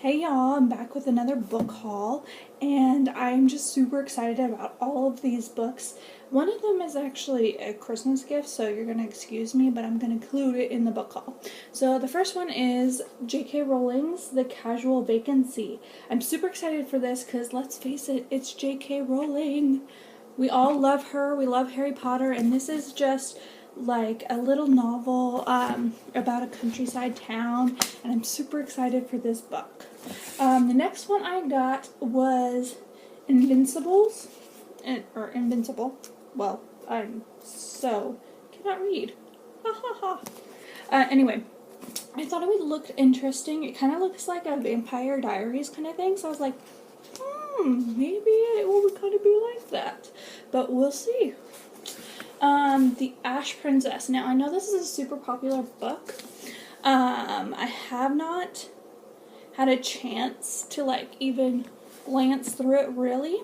Hey y'all, I'm back with another book haul, and I'm just super excited about all of these books. One of them is actually a Christmas gift, so you're going to excuse me, but I'm going to include it in the book haul. So the first one is J.K. Rowling's The Casual Vacancy. I'm super excited for this because, let's face it, it's J.K. Rowling. We all love her, we love Harry Potter, and this is just like a little novel about a countryside town, and I'm super excited for this book. The next one I got was Invincibles, or Invincible. Well, I'm so cannot read. Ha ha ha. Anyway, I thought it would look interesting. It kind of looks like a Vampire Diaries kind of thing, so I was like, maybe it will kind of be like that, but we'll see. The Ash Princess. Now, I know this is a super popular book. I have not had a chance to, even glance through it, really.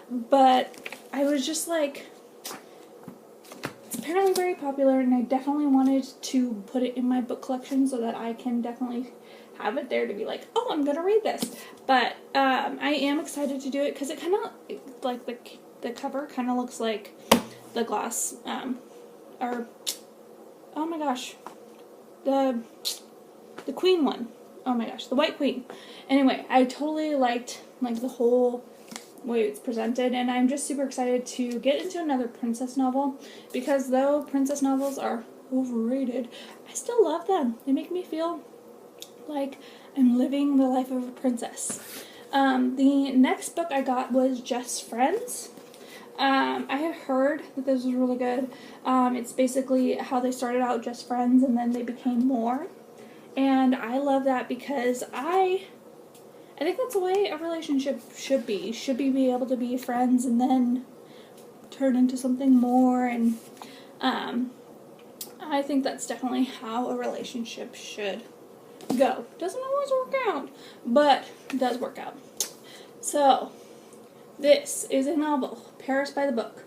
But I was just like, it's apparently very popular, and I definitely wanted to put it in my book collection so that I can definitely have it there to be like, oh, I'm going to read this. But I am excited to do it because it kind of, like, the cover kind of looks like the glass, oh my gosh, the queen one. Oh my gosh, the White Queen. Anyway, I totally liked, the whole way it's presented, and I'm just super excited to get into another princess novel, because though princess novels are overrated, I still love them. They make me feel like I'm living the life of a princess. The next book I got was Just Friends. I have heard that this was really good. It's basically how they started out just friends and then they became more. And I love that because I think that's the way a relationship should be. Should be able to be friends and then turn into something more. And I think that's definitely how a relationship should go. Doesn't always work out, but it does work out. So, this is a novel, Paris by the Book.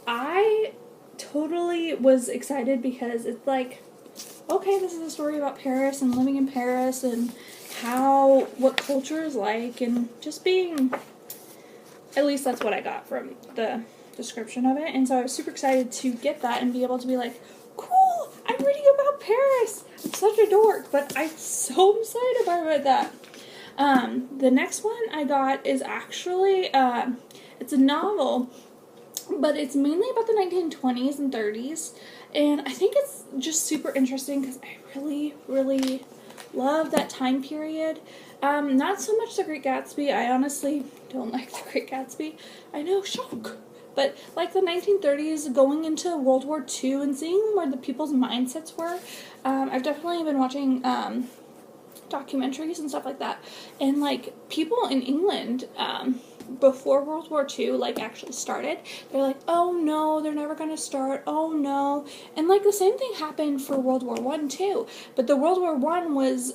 I totally was excited because it's like, okay, this is a story about Paris and living in Paris and what culture is like, and just being, at least that's what I got from the description of it. And so I was super excited to get that and be able to be like, cool, I'm reading about Paris. I'm such a dork, but I'm so excited about that. The next one I got is actually, it's a novel, but it's mainly about the 1920s and 30s, and I think it's just super interesting because I really, really love that time period. Not so much The Great Gatsby. I honestly don't like The Great Gatsby. I know, shock. But like the 1930s, going into World War II and seeing where the people's mindsets were, I've definitely been watching, documentaries and stuff like that, and people in England before World War II actually started, they're like, oh no, they're never gonna start, oh no. And the same thing happened for World War I too, but the World War I was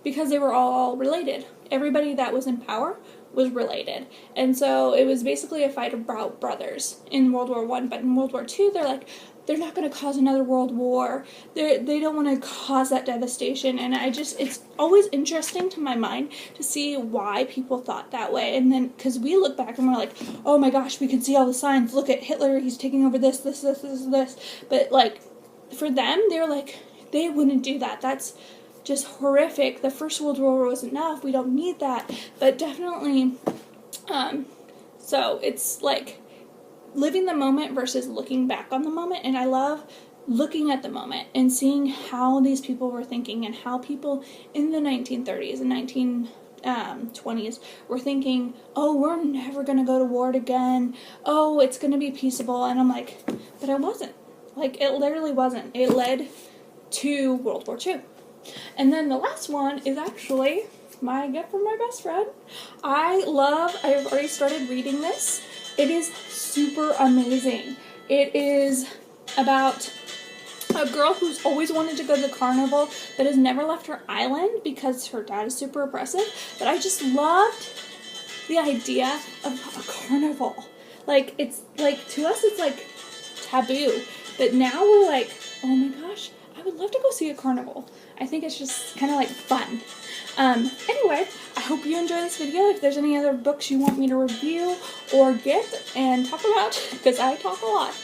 because they were all related. Everybody that was in power was related, and so it was basically a fight about brothers in World War I. But in World War II, they're like, they're not going to cause another world war. They don't want to cause that devastation. And it's always interesting to my mind to see why people thought that way. And then, because we look back and we're like, oh my gosh, we can see all the signs. Look at Hitler, he's taking over this. But for them, they're like, they wouldn't do that. That's just horrific. The First World War was enough. We don't need that. But definitely, so it's living the moment versus looking back on the moment, and I love looking at the moment and seeing how these people were thinking and how people in the 1930s and 1920s were thinking, oh, we're never going to go to war again, oh, it's going to be peaceable. And I'm like, but it wasn't. It literally wasn't. It led to World War II. And then the last one is actually my gift from my best friend. I've already started reading this. It is super amazing. It is about a girl who's always wanted to go to the carnival but has never left her island because her dad is super oppressive. But I just loved the idea of a carnival. It's to us it's taboo, but now we're like, oh my gosh, I would love to go see a carnival. I think it's just kind of fun. Anyway, you enjoy this video, if there's any other books you want me to review or get and talk about, because I talk a lot.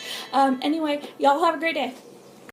Anyway, y'all have a great day.